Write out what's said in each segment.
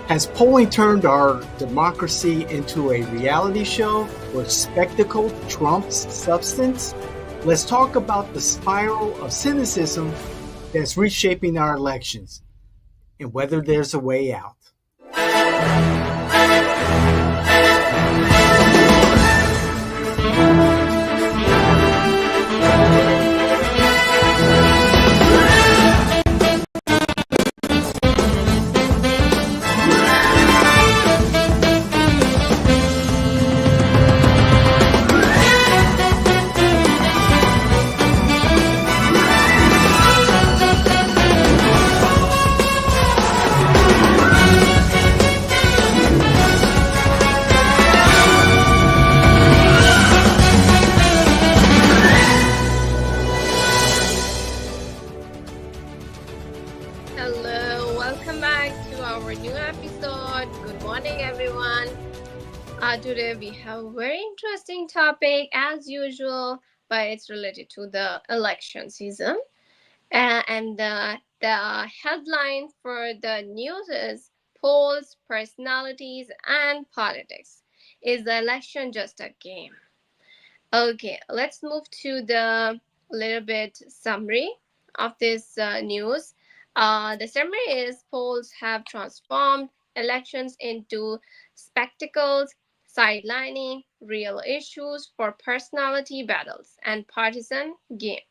Has polling turned our democracy into a reality show where spectacle trumps substance? Let's talk about the spiral of cynicism that's reshaping our elections and whether there's a way out. Hello, welcome back to our new episode. Good morning, everyone. Today we have a very interesting topic as usual, but it's related to the election season. And the headline for the news is polls, personalities, and politics. Is the election just a game? Okay, let's move to the little bit summary of this news. The summary is polls have transformed elections into spectacles, sidelining real issues for personality battles and partisan games.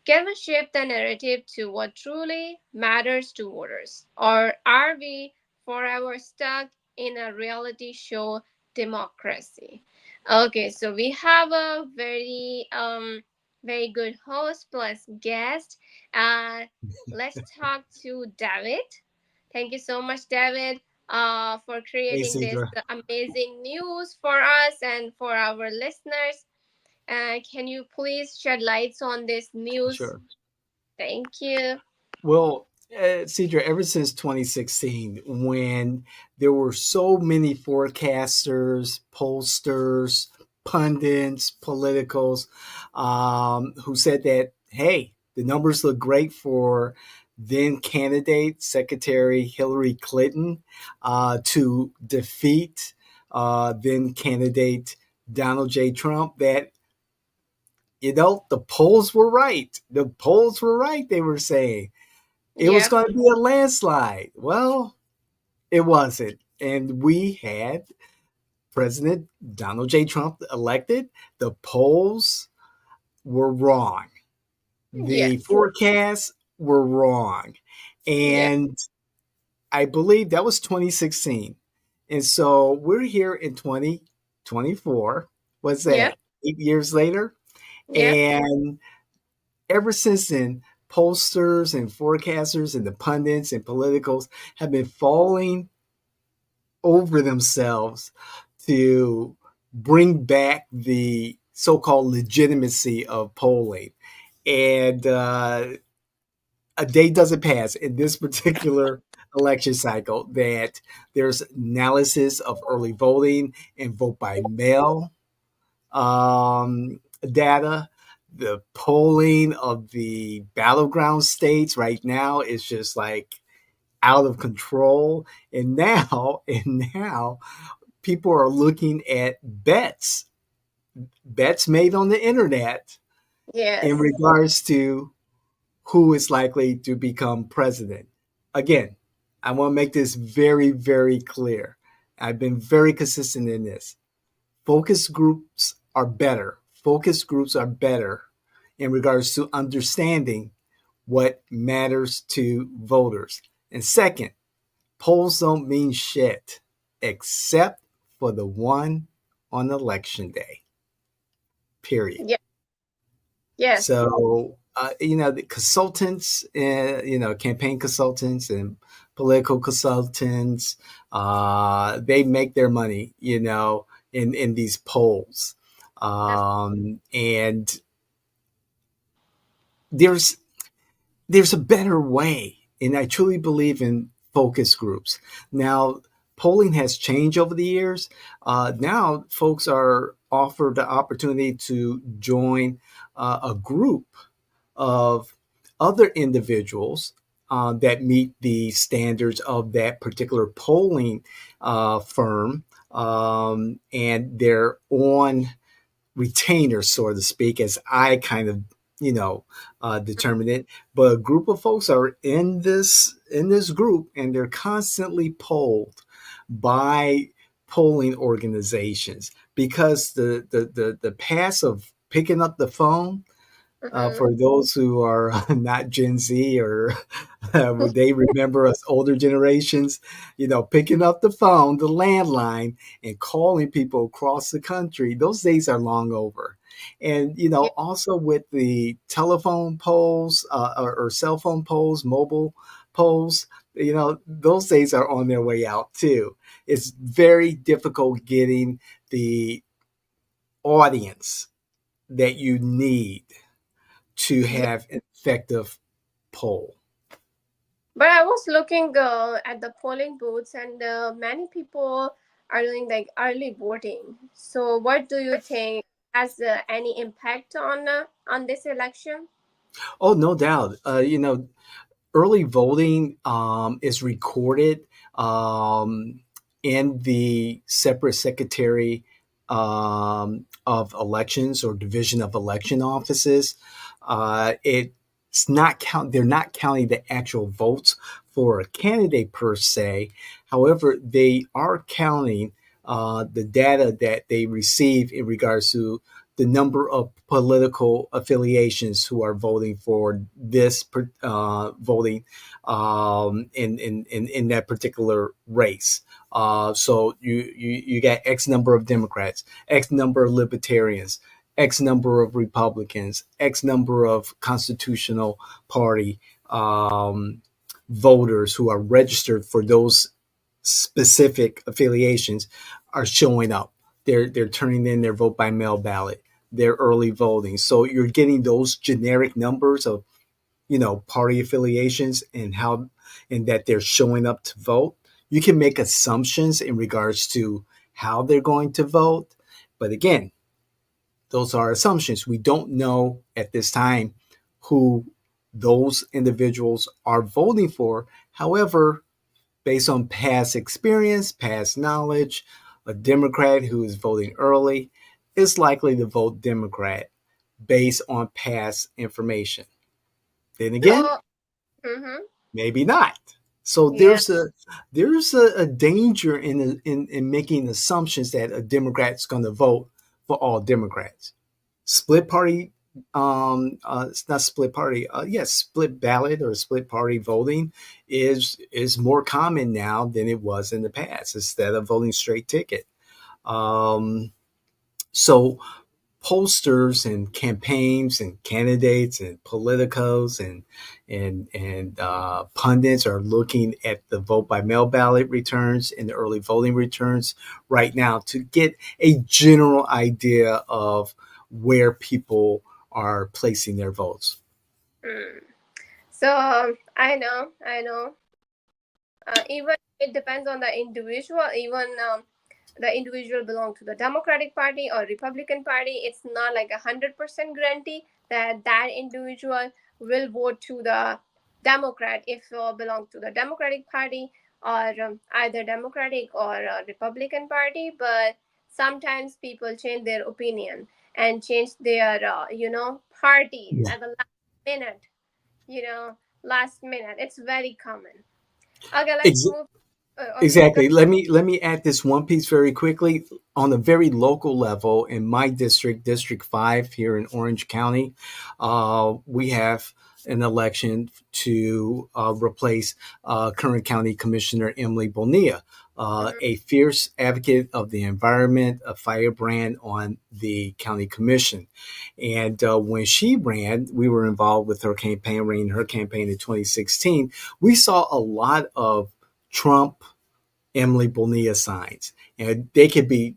Can we shift the narrative to what truly matters to voters? Or are we forever stuck in a reality show democracy? Okay, so we have a very good host plus guest. Uh let's talk to David. Thank you so much, David, for Hey, creating this Cedra. amazing news for us and for our listeners. Can you please shed lights on this news? Sure. Thank you. Well, Cedra, ever since 2016, when there were so many forecasters, pollsters, pundits, politicals who said that, hey, the numbers look great for then candidate Secretary Hillary Clinton to defeat then candidate Donald J. Trump, that the polls were right. The polls were right, they were saying. It was Yep. going to be a landslide. Well, it wasn't. And we had President Donald J. Trump elected. The polls were wrong. The Yes. forecasts were wrong. Yep. And I believe that was 2016. And so we're here in 2024. What's Yep. that? 8 years later? Yep. And ever since then, pollsters and forecasters and the pundits and politicals have been falling over themselves to bring back the so-called legitimacy of polling. And a day doesn't pass in this particular election cycle that there's analysis of early voting and vote by mail data. The polling of the battleground states right now is just like out of control. And now people are looking at bets made on the internet in Yes. regards to who is likely to become president. Again, I want to make this very, very clear. I've been very consistent in this. Focus groups are better. Focus groups are better in regards to understanding what matters to voters. And second, polls don't mean shit except for the one on election day. Period. Yep. Yes. So, the consultants, campaign consultants and political consultants, they make their money, in these polls. And there's there's a better way, and I truly believe in focus groups. Now, polling has changed over the years. Now, folks are offered the opportunity to join a group of other individuals that meet the standards of that particular polling firm, and they're on retainer, so to speak, as I kind of determine it. But a group of folks are in this group, and they're constantly polled by polling organizations because the pass of picking up the phone, Mm-hmm. for those who are not Gen Z, or would they remember us older generations, picking up the phone, the landline, and calling people across the country, those days are long over. And, Yeah. also with the telephone polls, or cell phone polls, mobile polls, those days are on their way out too. It's very difficult getting the audience that you need to Yeah. have an effective poll. But I was looking at the polling booths, and many people are doing like early voting. So, what do you think has any impact on this election? Oh, no doubt. Early voting is recorded in the separate secretary of elections, or division of election offices. It's not count. They're not counting the actual votes for a candidate per se. However, they are counting the data that they receive in regards to the number of political affiliations who are voting for this voting in that particular race. So you got X number of Democrats, X number of Libertarians, X number of Republicans, X number of Constitutional Party voters who are registered for those specific affiliations are showing up. They're turning in their vote by mail ballot, their early voting. So you're getting those generic numbers of party affiliations, and that they're showing up to vote. You can make assumptions in regards to how they're going to vote, but again, those are assumptions. We don't know at this time who those individuals are voting for. However, based on past experience, past knowledge, a Democrat who is voting early is likely to vote Democrat based on past information. Then again, So, mm-hmm. maybe not. So Yeah. there's a danger in making assumptions that a Democrat's going to vote for all Democrats. Split party, it's not split party, yes, split ballot or split party voting is more common now than it was in the past, instead of voting straight ticket. Um, so posters and campaigns and candidates and politicos and pundits are looking at the vote by mail ballot returns and the early voting returns right now to get a general idea of where people are placing their votes. Mm. So, I know. Even it depends on the individual. Even the individual belong to the Democratic Party or Republican Party, it's not like 100% guarantee that that individual will vote to the Democrat if belong to the Democratic Party, or either Democratic or Republican Party. But sometimes people change their opinion and change their parties Yeah. at the last minute. You know, last minute. It's very common. Okay, let's Ex- move. Okay, go. Exactly. Let me add this one piece very quickly. On a very local level, in my district, District 5 here in Orange County, we have an election to replace current County Commissioner Emily Bonilla, Mhm. a fierce advocate of the environment, a firebrand on the county commission. And when she ran, we were involved with her campaign, running her campaign in 2016. We saw a lot of Trump, Emily Bonilla signs, and they could be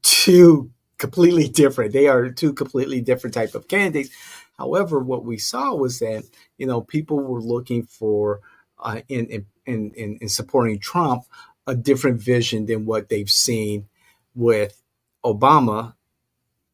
two completely different. They are two completely different type of candidates. However, what we saw was that people were looking for in supporting Trump a different vision than what they've seen with Obama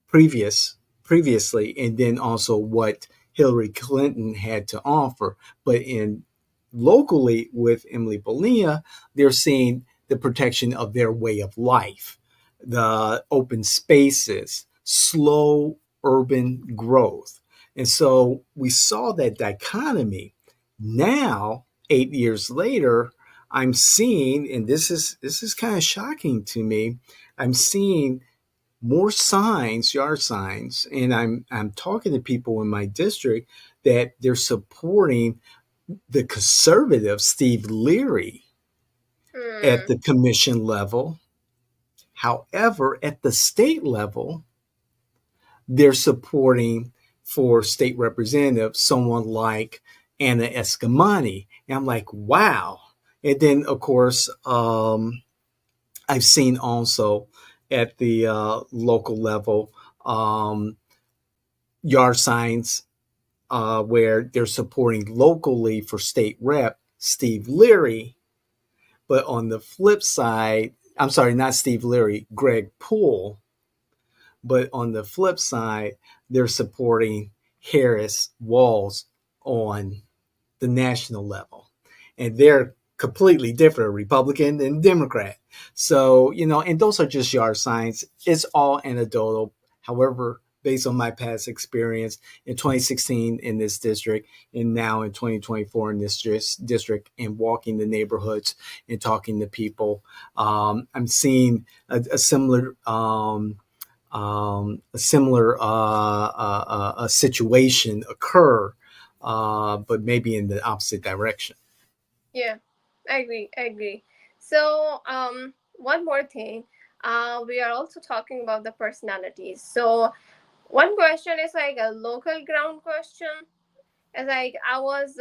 previously, and then also what Hillary Clinton had to offer. But in locally with Emily Bonilla, they're seeing the protection of their way of life, the open spaces, slow urban growth. And so we saw that dichotomy. Now, 8 years later, I'm seeing, and this is kind of shocking to me. I'm seeing more signs, yard signs, and I'm talking to people in my district that they're supporting the conservative Steve Leary at Hmm. the commission level. However, at the state level, they're supporting for state representative someone like Anna Escamani. And I'm like, wow. And then, of course, I've seen also at the local level yard signs where they're supporting locally for state rep Steve Leary. But on the flip side, I'm sorry, not Steve Leary, Greg Poole. But on the flip side, they're supporting Harris Walls on the national level. And they're completely different, Republican and Democrat. So, and those are just yard signs. It's all anecdotal. However, based on my past experience in 2016 in this district and now in 2024 in this district and walking the neighborhoods and talking to people, I'm seeing a similar a situation occur, but maybe in the opposite direction. Yeah, I agree. I agree. So, one more thing. We are also talking about the personalities. So, one question is like a local ground question. It's like I was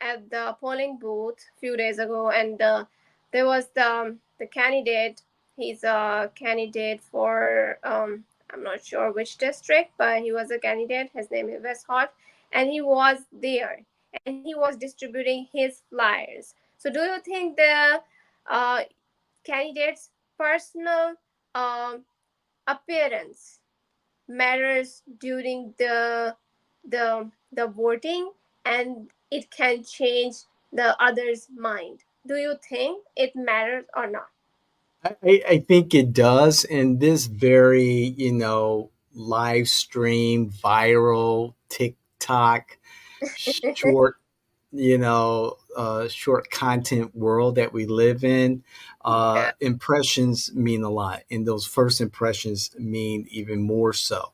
at the polling booth a few days ago, and there was the candidate. He's a candidate for I'm not sure which district, but he was a candidate. His name is West Hot, and he was there, and he was distributing his flyers. So, do you think the uh, candidate's personal um appearance matters during the voting, and it can change the other's mind? Do you think it matters or not? I think it does. And this very, live stream, viral, TikTok, short, short content world that we live in, Yeah. impressions mean a lot. And those first impressions mean even more so.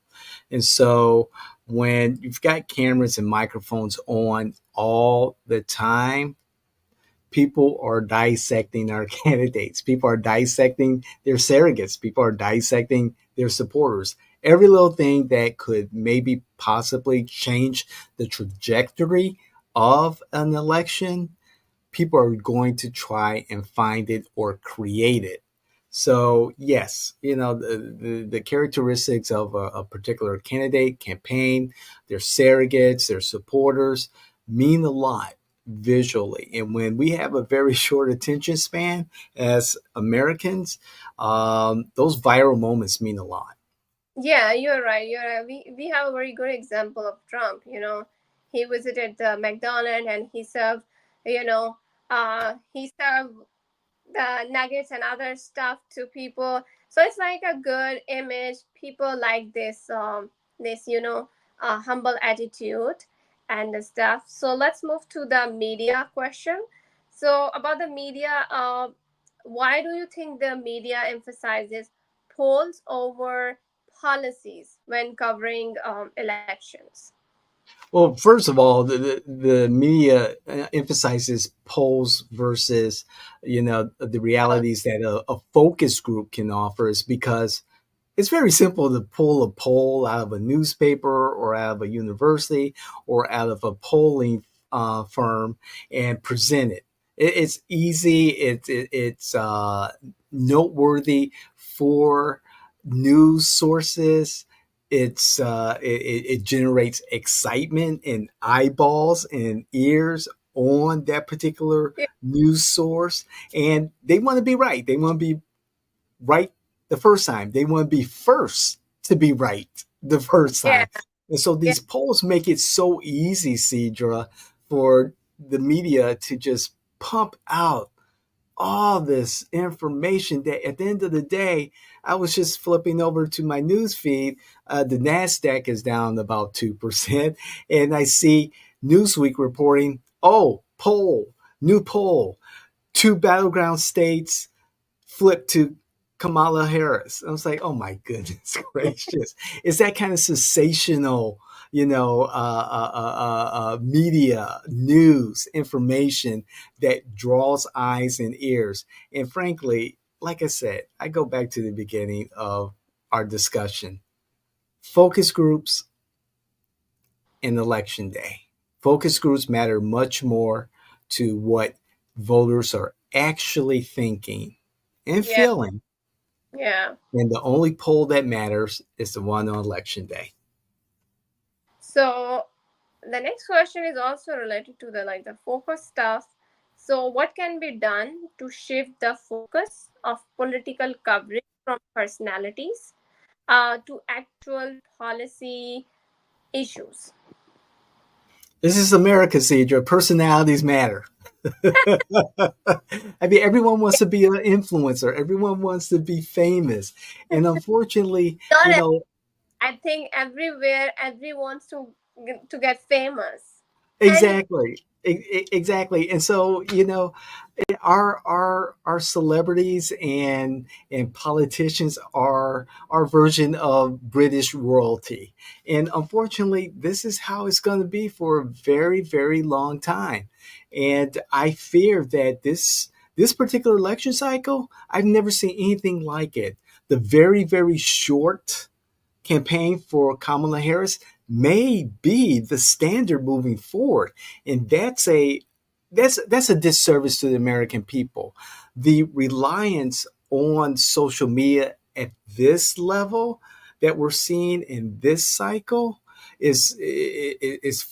And so when you've got cameras and microphones on all the time, people are dissecting our candidates. People are dissecting their surrogates. People are dissecting their supporters. Every little thing that could maybe possibly change the trajectory of an election, people are going to try and find it or create it. So yes, the characteristics of a particular candidate, campaign, their surrogates, their supporters mean a lot visually. And when we have a very short attention span as Americans, those viral moments mean a lot. Yeah, you're right. You're right. We have a very good example of Trump. He visited the McDonald's and he served, you know, he served the nuggets and other stuff to people. So it's like a good image. People like this humble attitude and the stuff. So let's move to the media question. So about the media, why do you think the media emphasizes polls over policies when covering elections? Well, first of all, the media emphasizes polls versus, the realities that a focus group can offer is because it's very simple to pull a poll out of a newspaper or out of a university or out of a polling firm and present it. It's easy. It's noteworthy for news sources. It generates excitement and eyeballs and ears on that particular Yeah, news source, and they want to be right. They want to be right the first time. They want to be first to be right the first yeah, time. And so Yeah, these polls make it so easy, Cedra, for the media to just pump out all this information that at the end of the day, I was just flipping over to my news feed. The NASDAQ is down about 2%. And I see Newsweek reporting, oh, new poll, two battleground states flip to Kamala Harris. I was like, oh my goodness gracious. It's that kind of sensational, media, news, information that draws eyes and ears. And frankly, like I said, I go back to the beginning of our discussion. Focus groups and election day. Focus groups matter much more to what voters are actually thinking and yeah, feeling. yeah. And the only poll that matters is the one on election day. So the next question is also related to the like the focus stuff. So what can be done to shift the focus of political coverage from personalities to actual policy issues? This is America, Cedra. Personalities matter. I mean, everyone wants to be an influencer. Everyone wants to be famous. And unfortunately, Not you ev- know, I think everywhere everyone wants to get famous. And exactly. Exactly. And so, our celebrities and politicians are our version of British royalty. And unfortunately, this is how it's going to be for a very, very long time. And I fear that this particular election cycle, I've never seen anything like it. The very, very short campaign for Kamala Harris may be the standard moving forward, and that's a disservice to the American people. The reliance on social media at this level that we're seeing in this cycle is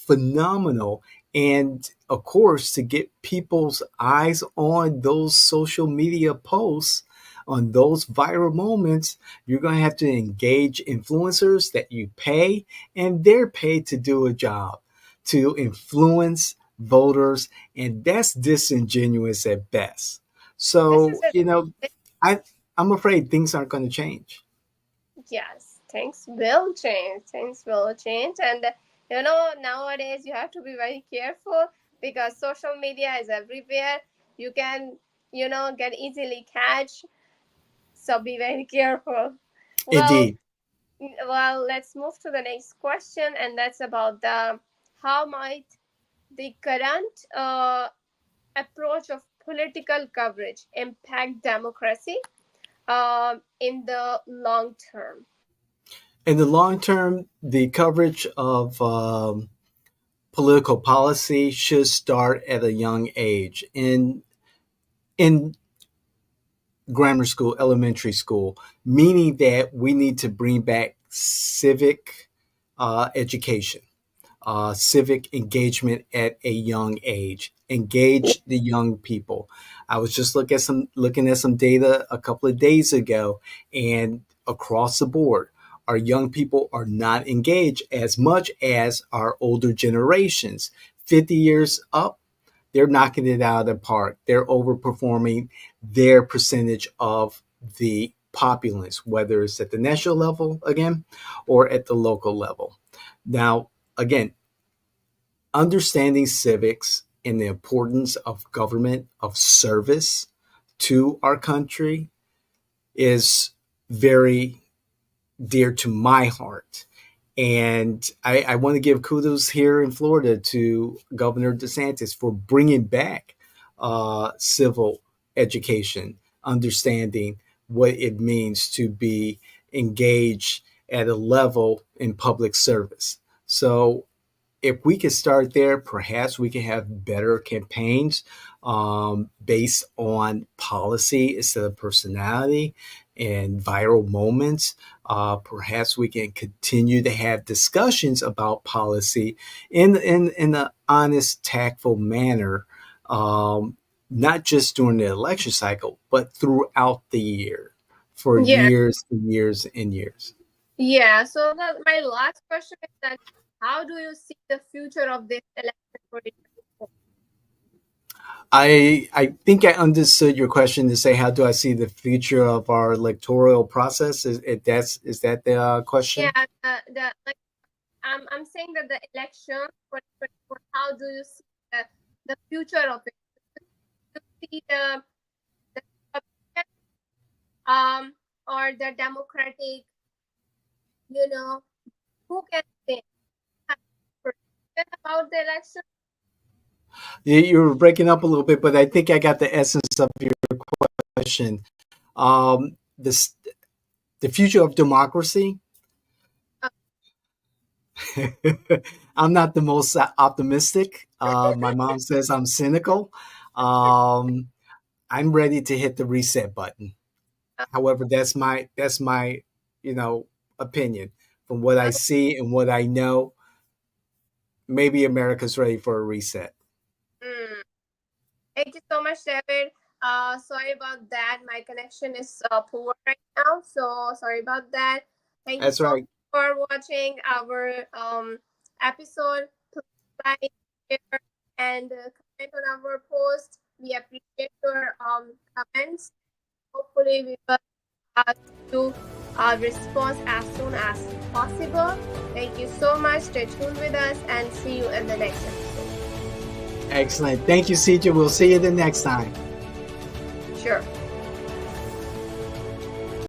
phenomenal. And of course, to get people's eyes on those social media posts, on those viral moments, you're going to have to engage influencers that you pay, and they're paid to do a job to influence voters, and that's disingenuous at best. this is So, a I, I'm afraid things aren't going to change. yes, things will change. Things will change. And nowadays you have to be very careful because social media is everywhere. You can, get easily catch. So be very careful. Well, Indeed. let's move to the next question, and that's about the how might the current approach of political coverage impact democracy in the long term. In the long term, the coverage of political policy should start at a young age. In grammar school, elementary school, meaning that we need to bring back civic education, civic engagement at a young age. Engage the young people. I was just looking at some data a couple of days ago, and across the board, our young people are not engaged as much as our older generations. 50 years up, they're knocking it out of the park. They're overperforming their percentage of the populace, whether it's at the national level again or at the local level. Now, again, understanding civics and the importance of government, of service to our country is very dear to my heart. And I want to give kudos here in Florida to Governor DeSantis for bringing back civil education, understanding what it means to be engaged at a level in public service. So if we could start there, perhaps we can have better campaigns based on policy instead of personality and viral moments. Perhaps we can continue to have discussions about policy in an honest, tactful manner, not just during the election cycle, but throughout the year for Yeah, years and years and years. Yeah, so my last question is that how do you see the future of this election 2024? I think I understood your question to say how do I see the future of our electoral process? Is that the Yeah, question? the like I'm saying that the election 2024, how do you see the future of it? Do you see the Republican, or the Democratic, you know, who can say have prediction about the election? You were breaking up a little bit, but I think I got the essence of your question. This the future of democracy. Uh, I'm not the most optimistic. My mom says I'm cynical. Um, I'm ready to hit the reset button. uh, However, that's my you know opinion from what I uh, see and what I know. Maybe America's ready for a reset. mm. Thank you so much, David. Sorry about that. My connection is poor right now, so sorry about that. Thank you That's so much right. for watching our episode. Please like, share, and comment on our post. We appreciate your comments. Hopefully, we will do a response as soon as possible. Thank you so much. Stay tuned with us and see you in the next episode. Excellent. Thank you, CJ. We'll see you the next time. Sure.